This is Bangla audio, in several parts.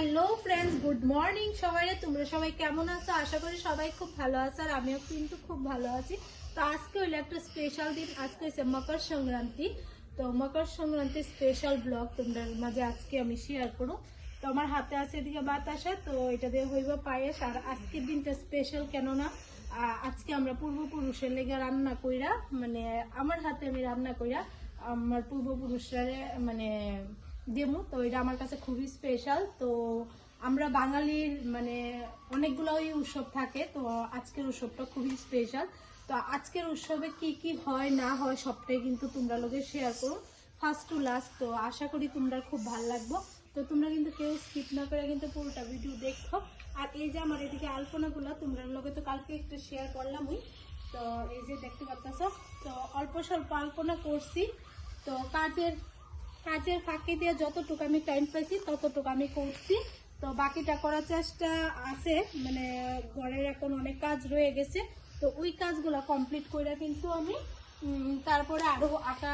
হ্যালো ফ্রেন্ডস, গুড মর্নিং সবাই। তোমরা সবাই কেমন আছো? আশা করি সবাই খুব ভালো আছো, আর আমিও কিন্তু খুব ভালো আছি। তো আজকে হইলো একটা স্পেশাল দিন, আজকে হচ্ছে মকর সংক্রান্তি। তো মকর সংক্রান্তির স্পেশাল ব্লগ তোমাদের মাঝে আজকে আমি শেয়ার করব। তো আমার হাতে আছে এদিকে বাতাসা, তো এটা দিয়ে হইব পায়েস। আর আজকের দিনটা স্পেশাল কেননা আজকে আমরা পূর্বপুরুষের লেগে রান্না কইরা, মানে আমার হাতে আমি রান্না কইরা আমার পূর্বপুরুষরা মানে দেমু। তো এটা আমার কাছে খুবই স্পেশাল। তো আমরা বাঙালির মানে অনেকগুলোই উৎসব থাকে, তো আজকের উৎসবটা খুবই স্পেশাল। তো আজকের উৎসবে কি কি হয় না হয় সবটাই কিন্তু তোমরা লোকে শেয়ার করো ফার্স্ট টু লাস্ট। তো আশা করি তোমরা খুব ভালো লাগবে। তো তোমরা কিন্তু কেউ স্কিপ না করে কিন্তু পুরোটা ভিডিও দেখো। আর এই যে আমার এদিকে আলপনাগুলো তোমরা লোকে তো কালকে একটু শেয়ার করলামই। তো এই যে দেখতে পাচ্ছ, তো অল্প স্বল্প আলপনা করছি। তো কাজের ফাঁকি দিয়ে যতটুকু আমি টাইম পাইছি ততটুকু আমি করছি। তো বাকিটা করার চেষ্টা আছে, মানে ঘরের এখন অনেক কাজ রয়ে গেছে। তো ওই কাজগুলো কমপ্লিট করে কিন্তু আমি তারপরে আরো আঁকা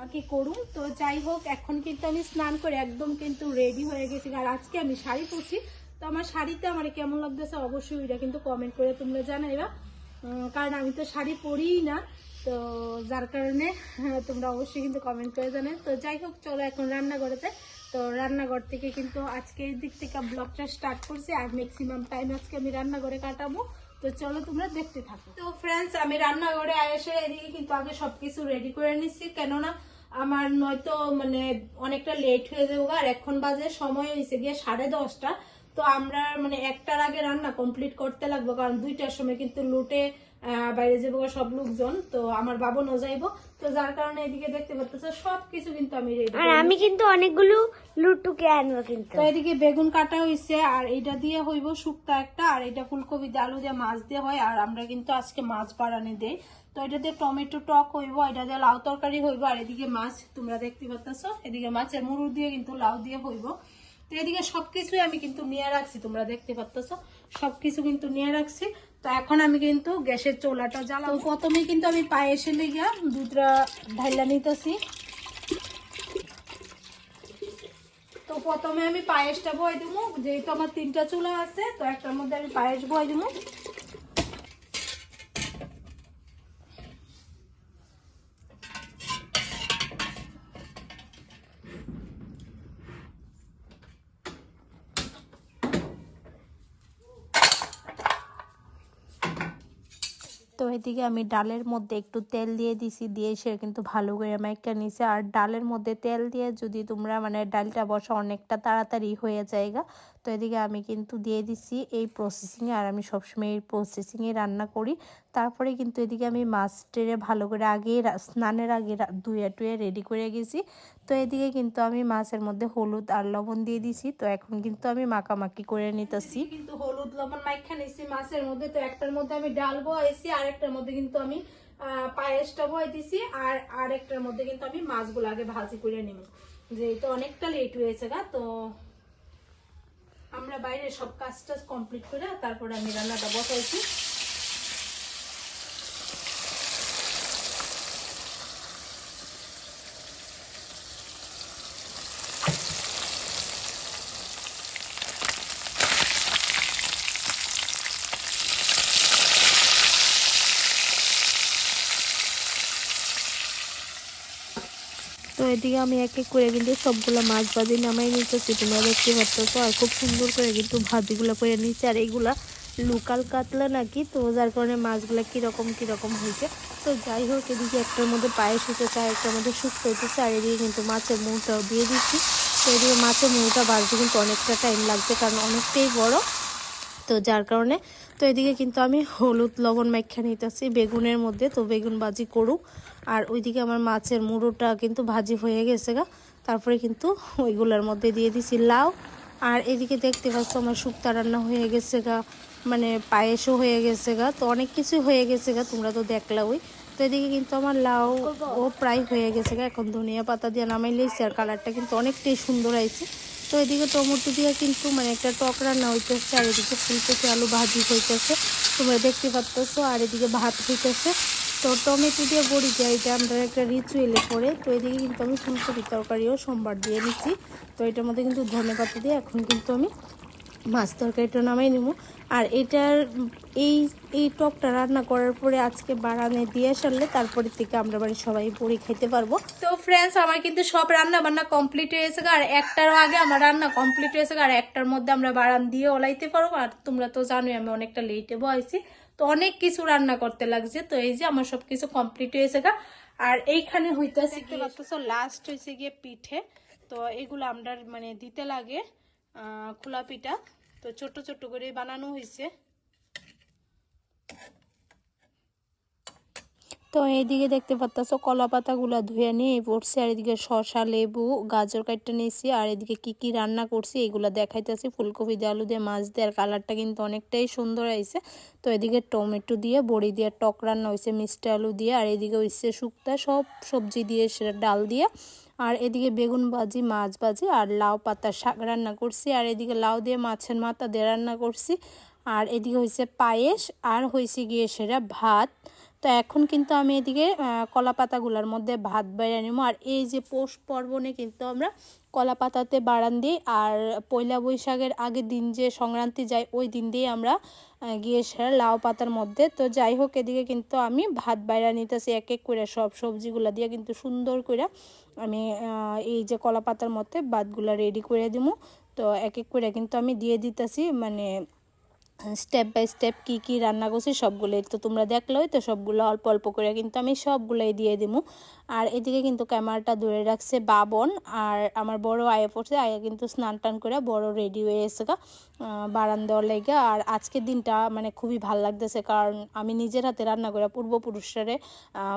আঁকি করুন। তো যাই হোক, এখন কিন্তু আমি স্নান করে একদম কিন্তু রেডি হয়ে গেছি। আর আজকে আমি শাড়ি পরছি। তো আমার শাড়িতে আমার কেমন লাগতেছে অবশ্যই ওইটা কিন্তু কমেন্ট করে তোমরা জানাইবা, কারণ আমি তো শাড়ি পরিই না। তো যার কারণে তোমরা অবশ্যই কিন্তু কমেন্ট করে জানেন। তো যাই হোক, চলো এখন রান্নাঘরেতে। তো রান্নাঘর থেকে কিন্তু আজকে এই দিক থেকে ব্লগটা স্টার্ট করছি, আর ম্যাক্সিমাম টাইম আজকে আমি রান্নাঘরে কাটাবো। তো চলো তোমরা দেখতে থাকো। তো ফ্রেন্ডস, আমি রান্নাঘরে এসে এদিকে কিন্তু আগে সবকিছু রেডি করে নিচ্ছি, কেননা আমার নয়তো মানে অনেকটা লেট হয়ে যাবো। আর এখন বাজে সময় হয়েছে গিয়ে 10:30। তো আমরা মানে 1টার আগে রান্না কমপ্লিট করতে লাগবো, কারণ 2টার সময় কিন্তু লুটে বাইরে যাবো সব লোকজন। তো আমার বাবু ন যাইবো। তো যার কারণে এদিকে দেখতে পাচ্ছ সবকিছু কিন্তু আমি রেডি, আর আমি কিন্তু অনেকগুলো লুটুকে আনবো কিন্তু। তো এদিকে বেগুন কাটা হইছে, আর এইটা দিয়ে হইব শুক্তা একটা, আর এটা ফুলকপি দিয়ে আলু দিয়ে মাছ দিয়ে হয়। আর আমরা কিন্তু আজকে মাছ বাড়ানি দেই। তো এটা দিয়ে টমেটো টক হইব, এটা দিয়ে লাউ তরকারি হইব। আর এদিকে মাছ তোমরা দেখতে পাচ্ছ, এদিকে মাছের মুড়ো দিয়ে কিন্তু লাউ দিয়ে হইব। তো এদিকে সবকিছুই আমি কিন্তু নিয়ে রাখছি, তোমরা দেখতে পাচ্ছ সবকিছু কিন্তু নিয়ে রাখছি। তো এখন আমি কিন্তু গ্যাসের চুলাটা জ্বালাবো। প্রথমে কিন্তু আমি পায়েসে লেগে দুধটা ঢাইলা নিতেছি। তো প্রথমে আমি পায়েসটা বয়ে দেবো, যেহেতু আমার 3টা চুলা আছে। তো একটার মধ্যে আমি পায়েস বয়ে দেবো। তো এদিকে আমি ডালের মধ্যে একটু তেল দিয়ে দিছি, দিয়ে সে কিন্তু ভালো করে মাইকা নিছে। আর ডালের মধ্যে তেল দিয়ে যদি তোমরা মানে ডালটা বসা অনেকটা তাড়াতাড়ি হয়ে যায়গা। তো এদিকে আমি কিন্তু দিয়ে দিছি এই প্রসেসিংয়ে, আর আমি সবসময় এই প্রসেসিংয়ে রান্না করি। তারপরে কিন্তু এদিকে আমি মাছ টেরে ভালো করে আগে স্নানের আগে ধুয়ে টুয়ে রেডি করে গেছি। তো এদিকে কিন্তু আমি মাছের মধ্যে হলুদ আর লবণ দিয়ে দিছি। তো এখন কিন্তু আমি মাখামাখি করে নিতেছি, কিন্তু হলুদ লবণ মাইখা নিছি মাছের মধ্যে। তো একটার মধ্যে আমি ডাল বয়েছি, আর একটার মধ্যে কিন্তু আমি পায়েসটা বয়ে দিছি, আর আরেকটার মধ্যে কিন্তু আমি মাছগুলো আগে ভাজি করে নিব, যেহেতু অনেকটা লেট হয়েছে গা। তো আমরা বাইরে সব কাজ টাজ কমপ্লিট করে তারপরে আমি রান্নাটা বসাইছি। তো এদিকে আমি এক এক করে কিন্তু সবগুলো মাছ ভাজি নামাই নিতেছি, তোমরা দেখতে পাচ্ছ। আর খুব সুন্দর করে কিন্তু ভাজিগুলো করে নিচ্ছে। আর এইগুলা লোকাল কাতলা নাকি, তো যার কারণে মাছগুলো কিরকম হয়েছে। তো যাই হোক, এদিকে একটার মধ্যে পায়েস হইতেছে, আর একটার মধ্যে শুক্তো হইতেছে। আর এদিকে কিন্তু মাছের মুড়টাও দিয়ে দিচ্ছি। তো এদিকে মাছের মুড়টা ভাজতে কিন্তু অনেকটা টাইম লাগছে, কারণ অনেকটাই বড়। তো যার কারণে তো এদিকে কিন্তু আমি হলুদ লবণ মাইখা নিতেছি বেগুনের মধ্যে। তো বেগুন ভাজি করুক, আর ওইদিকে আমার মাছের মুড়োটা কিন্তু ভাজি হয়ে গেছে গা। তারপরে কিন্তু ওইগুলোর মধ্যে দিয়ে দিছি লাউ। আর এদিকে দেখতে পাচ্ছ আমার শুক্তা রান্না হয়ে গেছে গা, মানে পায়েসও হয়ে গেছে গা। তো অনেক কিছুই হয়ে গেছে গা, তোমরা তো দেখলাওই। তো এদিকে কিন্তু আমার লাউ ও প্রায় হয়ে গেছে গা। এখন ধনিয়া পাতা দিয়ে নামাই লেছি, আর কালারটা কিন্তু অনেকটাই সুন্দর হয়েছে। তো এদিকে টমেটো দিয়ে কিন্তু মানে একটা টক রান্না হইতেছে, আর এদিকে ফুলকপি আলু ভাজি হইতেছে, তোমরা দেখতে পাচ্ছ। আর এদিকে ভাত হইতেছে। তো টমেটো দিয়ে বড়ি দিয়ে এটা আমরা একটা রিচুয়ালে পরে, তো এদিকে কিন্তু আমি ফুলকপির তরকারিও সোমবার দিয়ে নিচ্ছি। তো এটার মধ্যে কিন্তু ধনেপাতা দিয়ে এখন কিন্তু আমি মাছ তরকারিটা নামাই নেবো। আর এটার এই এই টকটা রান্না করার পরে আজকে বারানে দিয়ে সারলে তারপরে থেকে আমরা বাড়ির সবাই বড়ি খেতে পারবো। তো ফ্রেন্ডস, আমার কিন্তু সব রান্না বান্না কমপ্লিট হয়েছে, আর একটারও আগে আমার রান্না কমপ্লিট হয়েছে, আর একটার মধ্যে আমরা বারান দিয়ে ওলাইতে পারবো। আর তোমরা তো জানোই আমি অনেকটা লেটে বয়েছি, তো অনেক কিছু রান্না করতে লাগছে। তো এই যে আমার সবকিছু কমপ্লিট হয়েছে গা। আর এইখানে হইতেছে কি লাস্ট হয়েছে গিয়ে পিঠে। তো এগুলো আমরা মানে দিতে লাগে খোলা পিঠা, তো ছোট ছোট করে বানানো হয়েছে। তো এইদিকে দেখতে পাচ্ছ কলা পাতাগুলা ধুয়ে নিয়ে পড়ছি, আর এদিকে শসা, লেবু, গাজর কাটতে নিয়েছি, আর এদিকে কি কি রান্না করছি এগুলা দেখাইতেছি। ফুলকপি দিয়ে, আলু দিয়ে, মাছ দিয়ে, আর কালারটা কিন্তু অনেকটাই সুন্দর আইছে। তো এদিকে টমেটো দিয়ে বড়ি দিয়ে টক রান্না হয়েছে মিষ্টি আলু দিয়ে, আর এদিকে হয়েছে শুক্তা, সব সবজি দিয়ে সেটা ডাল দিয়ে। আর এদিকে বেগুন ভাজি, মাছ ভাজি, আর লাউ পাতার শাক রান্না করছি, আর এদিকে লাউ দিয়ে মাছের মাথা দিয়ে রান্না করছি, আর এদিকে হয়েছে পায়েস, আর হয়েছে গিয়ে সেটা ভাত। তো এখন কিন্তু আমি এদিকে কলা পাতাগুলোর মধ্যে ভাত বাইরে নিব। আর এই যে পৌষ পার্বণে কিন্তু আমরা কলা পাতাতে বাড়ান দিই, আর পয়লা বৈশাখের আগের দিন যে সংক্রান্তি যায় ওই দিন দিয়ে আমরা গিয়ে সেরা লাউ পাতার মধ্যে। তো যাই হোক, এদিকে কিন্তু আমি ভাত বাইরে নিতেছি এক এক করে, সব সবজিগুলো দিয়ে কিন্তু সুন্দর করে আমি এই যে কলা পাতার মধ্যে ভাতগুলো রেডি করে দিব। তো এক এক করে কিন্তু আমি দিয়ে দিতেছি, মানে স্টেপ বাই স্টেপ কি কি রান্না করছি সবগুলোই তো তোমরা দেখলোই। তো সবগুলো অল্প অল্প করে কিন্তু আমি সবগুলোই দিয়ে দিব। আর এদিকে কিন্তু ক্যামেরাটা ধরে রাখছে বাবন, আর আমার বড় আয়া পড়ছে। আয়া কিন্তু স্নান টান করে বড় রেডি হয়ে এসে বারান দেওয়ার লেগে। আর আজকের দিনটা মানে খুবই ভাল লাগতেছে, কারণ আমি নিজের হাতে রান্না করে পূর্বপুরুষরে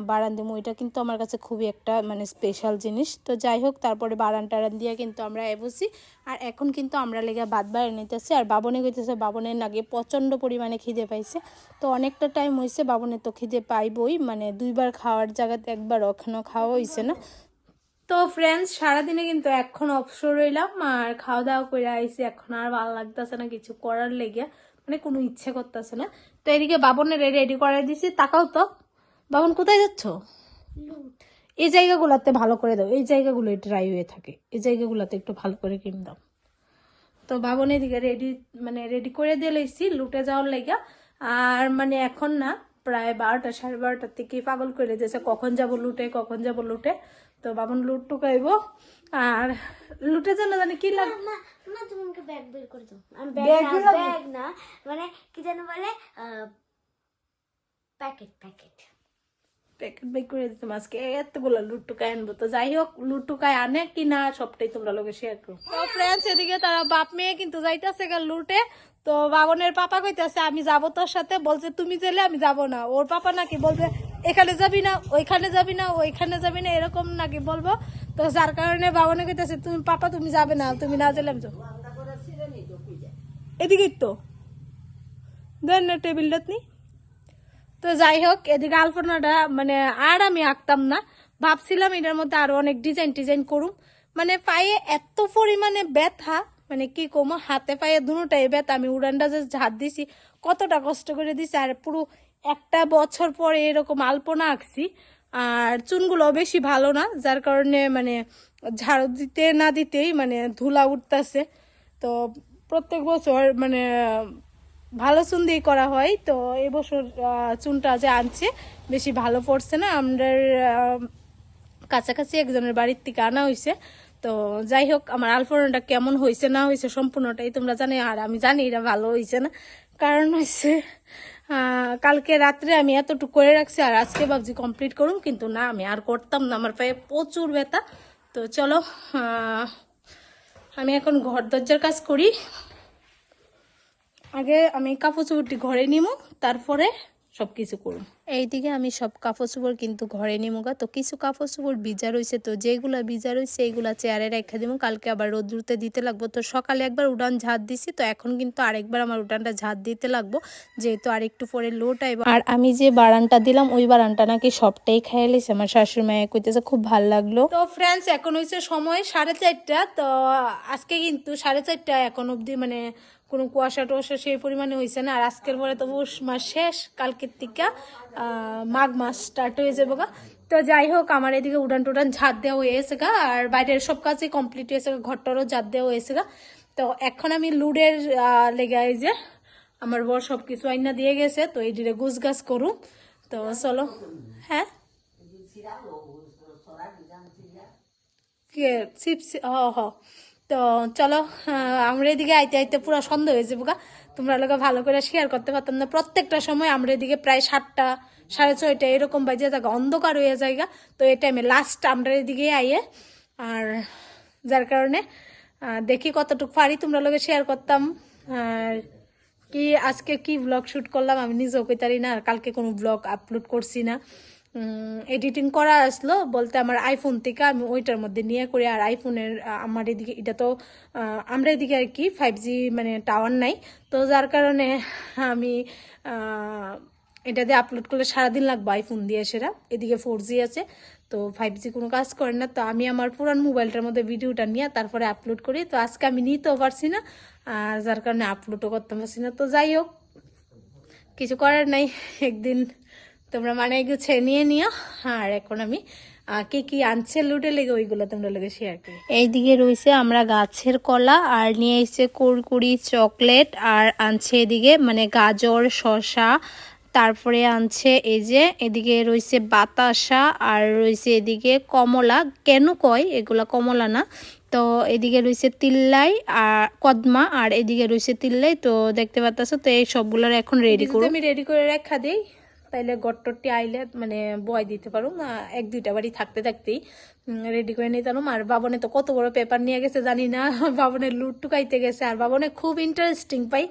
বারান দিব, এটা কিন্তু আমার কাছে খুবই একটা মানে স্পেশাল জিনিস। তো যাই হোক, তারপরে বারান টারান দিয়ে কিন্তু আমরা বসি। আর এখন কিন্তু আমরা লেগে ভাত বাইরে নিতেছি, আর বাবনে কইতেছে বাবনের নাকি প্রচণ্ড পরিমাণে খিদে পাইছে। তো অনেকটা টাইম হয়েছে, বাবনের তো খিদে পাইবই, মানে দুইবার খাওয়ার জায়গাতে একবার ওখানেও খাওয়া হয়েছে না। তো ফ্রেন্ডস, সারাদিনে কিন্তু এখন অবসর রইলাম, আর খাওয়া দাওয়া করে আইসি, এখন আর ভালো লাগতেছে না কিছু করার লেগে, মানে কোনো ইচ্ছে করতেছে না। তো এদিকে বাবনের রেডি করে দিছি। তাকাও তো, বাবন কোথায় যাচ্ছ? এই জায়গাগুলোতে ভালো করে দাও, এই জায়গাগুলো ড্রাই হয়ে থাকে, এই জায়গাগুলোতে একটু ভালো করে ক্রিম দাও। তো বাবন এদিকে রেডি করে দিয়ে লইছি লুটে যাওয়ার লেগা। আর মানে এখন না, প্রায় 12টা 12:30 থেকে পাগল করে দিয়েছে, কখন যাব লুটে, কখন যাব লুটে। তো বাবন লুট টুকাইব, আর লুটে যেন জানি কি লাগে না না, তুমি আমাকে ব্যাগ বের করে দাও। আমি ব্যাগ না, মানে কি যেন বলে, প্যাকেট প্যাকেট প্যাকেট বের করে দিতাম আজকে, এতগুলো লুটুকায় আনবো। তো যাই হোক, লুটুকায় আনে কি না সবটাই তোমরা লোকে শেয়ার করো। তো ফ্রেন্ডস, এদিকে তারা বাপ মেয়ে কিন্তু যাইতেছে লুটে। তো বাবনের পাপা কইতেছে আমি যাবো তোর সাথে, বলছে তুমি গেলে আমি যাব না। ওর পাপা নাকি বলবে এখানে যাবি না, ওইখানে যাবি না, ওইখানে যাবি না, এরকম নাকি বলবো। তো যার কারণে বাবনে কইতেছে তুমি পাপা তুমি যাবে না, তুমি না গেলে আমি যাবো। এদিকে তো দেন না টেবিলটা নি। তো যাই হোক, এদিকে আলপনাটা মানে আর আমি আঁকতাম না, ভাবছিলাম এটার মধ্যে আরো অনেক ডিজাইন করুম। মানে পায়ে এত পরিমাণে ব্যথা, মানে কি কমো, হাতে পায়ে দুটাই ব্যথা। আমি উড়ানটা যে ঝাড় দিছি, কতটা কষ্ট করে দিছি, আর পুরো একটা বছর পরে এরকম আলপনা আঁকছি। আর চুনগুলো বেশি ভালো না, যার কারণে মানে ঝাড়ু দিতে না দিতেই মানে ধুলা উঠতেছে। তো প্রত্যেক বছর মানে ভালো চুন দিয়ে করা হয়। তো এবছর চুনটা যে আনছে বেশি ভালো পড়ছে না, আমাদের কাছাকাছি একজনের বাড়ির থেকে আনা হয়েছে। তো যাই হোক, আমার আলপনাটা কেমন হয়েছে না হয়েছে সম্পূর্ণটাই তোমরা জানো, আর আমি জানি এটা ভালো হয়েছে না, কারণ হয়েছে কালকে রাত্রে আমি এতটুকু করে রাখছি, আর আজকে ভাবছি কমপ্লিট করুম, কিন্তু না আমি আর করতাম না, আমার পায়ে প্রচুর ব্যথা। তো চলো, আমি এখন ঘর দরজার কাজ করি। আগে আমি কাপড় চোপড়টি ঘরে নিমু, তারপরে সবকিছু করুম। এইদিকে আমি সব কাপড় চোপড় কিন্তু ঘরে নিমুগা। তো কিছু কাপড় চোপড় ভিজা রয়েছে, তো যেগুলা ভিজা রয়েছে এইগুলা চেয়ারে রেখে দিব, কালকে আবার রোদ্রুতে দিতে লাগবো। তো সকালে একবার উড়ান ঝাড় দিছি, তো এখন কিন্তু আরেকবার আমার উঠানটা ঝাড় দিতে লাগবো, যেহেতু আরেকটু পরে লোট আইব। আর আমি যে বারানটা দিলাম ওই বারানটা নাকি সবটাই খেয়ে লেছে, আমার শাশুড়ি মায়ে কইতেছে খুব ভালো লাগলো। তো ফ্রেন্ডস, এখন হয়েছে সময় 4:30। তো আজকে কিন্তু 4:30 এখন অবধি মানে কোনো কুয়াশা টুয়াশা সেই পরিমাণে হয়েছে না। আর আজকের পরে তো পৌষ মাস শেষ, কালকের থেকে মাঘ মাস স্টার্ট হয়ে যাবো গা। তো যাই হোক আমার এদিকে উড়ান টুডান ঝাড় দেওয়া হয়েছে গা, আর বাইরের সব কাজই কমপ্লিট হয়েছে গা, ঘরটারও ঝাড় দেওয়া হয়েছে গা। তো এখন আমি লুডের লেগে এই যে আমার বর সবকিছু আইনা দিয়ে গেছে, তো এই দিকে গুছ গাছ করুম। তো চলো। হ্যাঁ চিপস হ। তো চলো আমরা এদিকে আইতে আইতে পুরো সন্ধ্যা হয়ে যাবো গা। তোমরা লোক ভালো করে শেয়ার করতে পারতাম না, প্রত্যেকটা সময় আমরা এদিকে প্রায় 7টা 6:30 এরকম বাজে জায়গা অন্ধকার হয়ে যায়গা। তো এই টাইমে লাস্ট আমরা এদিকে আইয়ে, আর যার কারণে দেখি কতটুকু পারি তোমরা লোকে শেয়ার করতাম। আর কি আজকে কি ব্লগ শুট করলাম আমি নিজেও কইতারি না, আর কালকে কোনো ব্লগ আপলোড করছি না। এডিটিং করা আসলো বলতে আমার আইফোন থেকে আমি ওইটার মধ্যে নিয়ে করি, আর আইফোনের আমার এদিকে এটা তো আমরা এদিকে আর কি 5G মানে টাওয়ার নাই, তো যার কারণে আমি এটা দিয়ে আপলোড করলে সারাদিন লাগবে আইফোন দিয়ে, সেটা এদিকে 4G আছে, তো 5G কোনো কাজ করে না। তো আমি আমার পুরান মোবাইলটার মধ্যে ভিডিওটা নিয়ে তারপরে আপলোড করি, তো আজকে আমি নিতেও পারছি না, আর যার কারণে আপলোডও করতে পারছি না। তো যাই হোক কিছু করার নাই, একদিন তোমরা মানে গুছিয়ে নিয়ে নিও। আর এখন আমি কি কি আনছে লুটে লেগে ওইগুলো তোমরা লেগে শেয়ার করি। এইদিকে রয়েছে আমরা গাছের কলা, আর নিয়ে এসেছে কুরকুরি চকলেট, আর আনছে এদিকে মানে গাজর শসা, তারপরে আনছে এই যে এদিকে রয়েছে বাতাসা, আর রয়েছে এদিকে কমলা, কেন কয় এগুলা কমলা না। তো এদিকে রয়েছে তিল্লাই আর কদমা, আর এদিকে রয়েছে তিল্লাই। তো দেখতে পাচ্ছ, তো এই সবগুলোর এখন রেডি করব। আমি রেডি করে রাখা দিই, তাইলে গট্টরটি আইলে মানে বয় দিতে পারো, 1-2টা বাড়ি থাকতে থাকতেই রেডি করে নিতে পারো। আর বাবনে তো কত বড় পেপার নিয়ে গেছে জানি না, বাবনের লুট টুকাইতে গেছে। আর বাবনে খুব ইন্টারেস্টিং পাই,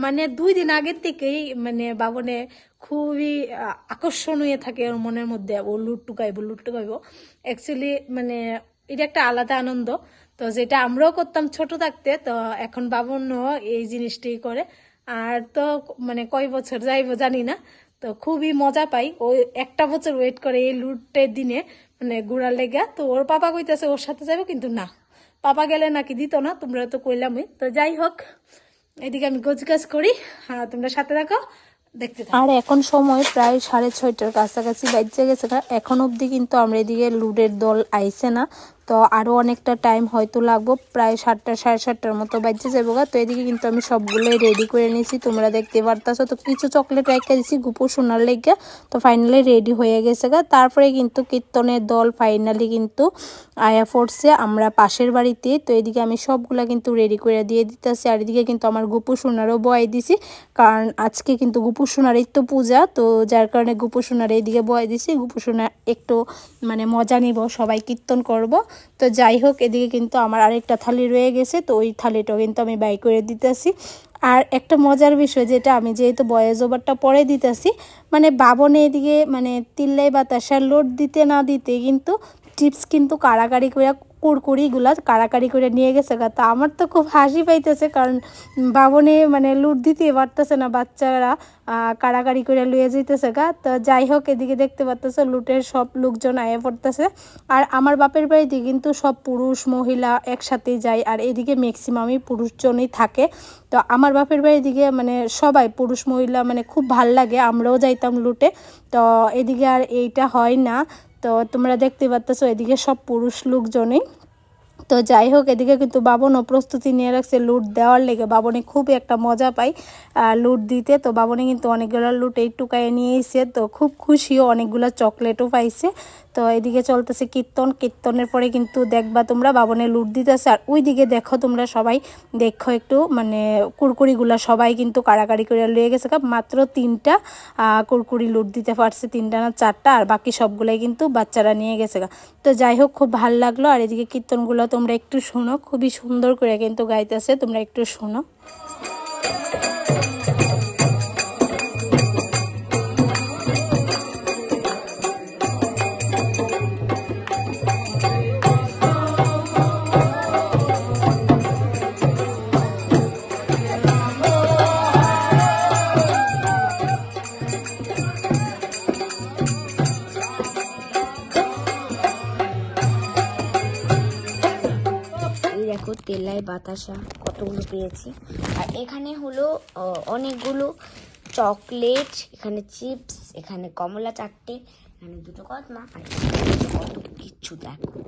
মানে 2 দিন আগের থেকেই মানে বাবনে খুবই আকর্ষণ হয়ে থাকে ওর মনের মধ্যে, ও লুট টুকাইবো লুট টুকাইবো। অ্যাকচুয়ালি মানে এটা একটা আলাদা আনন্দ, তো যেটা আমরাও করতাম ছোট থাকতে, তো এখন বাবনও এই জিনিসটাই করে। আর তো মানে কয় বছর যাইবো জানি না, তো খুবই মজা পাই। ও একটা বছর ওয়েট করে এই লুটের দিনে মানে ঘুরার লেগা। তো ওর পাপা কইতেছে ওর সাথে যাবো, কিন্তু না, পাপা গেলে নাকি দিত না, তোমরা তো কইলামই। তো যাই হোক এদিকে আমি গোছগাছ করি, তোমরা সাথে রাখো দেখতে থাকো। আর এখন সময় প্রায় 6:30টার কাছাকাছি বাজে গেছে, এখন অবধি কিন্তু আমরা এদিকে লুডের দল আইছে না, তো আরো অনেকটা টাইম হয়তো লাগবো, প্রায় 7টা 7:30টার মতো বাজে যাবো গা। তো এদিকে কিন্তু আমি সবগুলোই রেডি করে নিয়েছি, তোমরা দেখতে পারতাছো। তো কিছু চকলেট রেখে দিয়েছি গুপু সোনার লেগে, তো ফাইনালি রেডি হয়ে গেছে গা। তারপরে কিন্তু কীর্তনের দল ফাইনালি কিন্তু আয়া পড়ছে আমরা পাশের বাড়িতে। তো এদিকে আমি সবগুলা কিন্তু রেডি করে দিয়ে দিতেছি, আর এদিকে কিন্তু আমার গুপু সোনারও বয় দিছি, কারণ আজকে কিন্তু গুপু সোনার তো পূজা, তো যার কারণে গুপু সোনার এইদিকে বয় দিছি। গুপু সোনা একটু মানে মজা নিব, সবাই কীর্তন করব। তো যাই হোক এদিকে কিন্তু আমার আরেকটা থালি রয়ে গেছে, তো ওই থালিটাও কিন্তু আমি বাই করে দিতেছি। আর একটা মজার বিষয় যেটা আমি যেহেতু বয়েজ ওভারটা পরে দিতেছি, মানে বাবনে এদিকে মানে তিল্লাই বাতাসার লোড দিতে না দিতে কিন্তু চিপস কিন্তু কাড়াকাড়ি করে কুরকুরিগুলা কাড়াকাড়ি করে নিয়ে গেছে গা। তো আমার তো খুব হাসি পাইতেছে, কারণ বাবনে মানে লুট দিতে পারতেছে না, বাচ্চারা কাড়াকাড়ি করে লুয়ে যেতেছে গা। তো যাই হোক এদিকে দেখতে পারতেছে লুটের সব লোকজন আয়ে পড়তেছে। আর আমার বাপের বাড়িতে কিন্তু সব পুরুষ মহিলা একসাথেই যায়, আর এদিকে ম্যাক্সিমামই পুরুষজনই থাকে। তো আমার বাপের বাড়ির দিকে মানে সবাই পুরুষ মহিলা মানে খুব ভাল লাগে, আমরাও যাইতাম লুটে। তো এদিকে আর এইটা হয় না, তো তোমরা দেখতে পাচ্তেছো এদিকে সব পুরুষ লোকজনই। তো যাই হোক এদিকে কিন্তু বাবনও প্রস্তুতি নিয়ে রাখছে লুট দেওয়ার লেগে, বাবনে খুবই একটা মজা পাই লুট দিতে। তো বাবনে কিন্তু অনেকগুলো লুট এই টুকায় নিয়ে এসে, তো খুব খুশিও, অনেকগুলো চকলেটও পাইছে। তো এদিকে চলতেছে কীর্তন, কীর্তনের পরে কিন্তু দেখবা তোমরা বাবনে লুট দিতেছে। আর ওই দিকে দেখো তোমরা সবাই দেখো একটু, মানে কুরকুরিগুলা সবাই কিন্তু কাড়াকাড়ি করে লয়ে গেছে, মাত্র 3টা কুরকুরি লুট দিতে পারছে, 3টা না 4টা, আর বাকি সবগুলাই কিন্তু বাচ্চারা নিয়ে গেছে। তো যাই হোক খুব ভালো লাগলো। আর এদিকে কীর্তনগুলো তোমরা একটু শোনো, খুবই সুন্দর করে কিন্তু গাইতেছে, তোমরা একটু শোনো। দেখো তেলাই বাতাসা কতগুলো পেয়েছি, আর এখানে হলো অনেকগুলো চকলেট, এখানে চিপস, এখানে কমলা 4টে, এখানে 2টো কদমা, আর এখানে কত কিচ্ছু দেখো।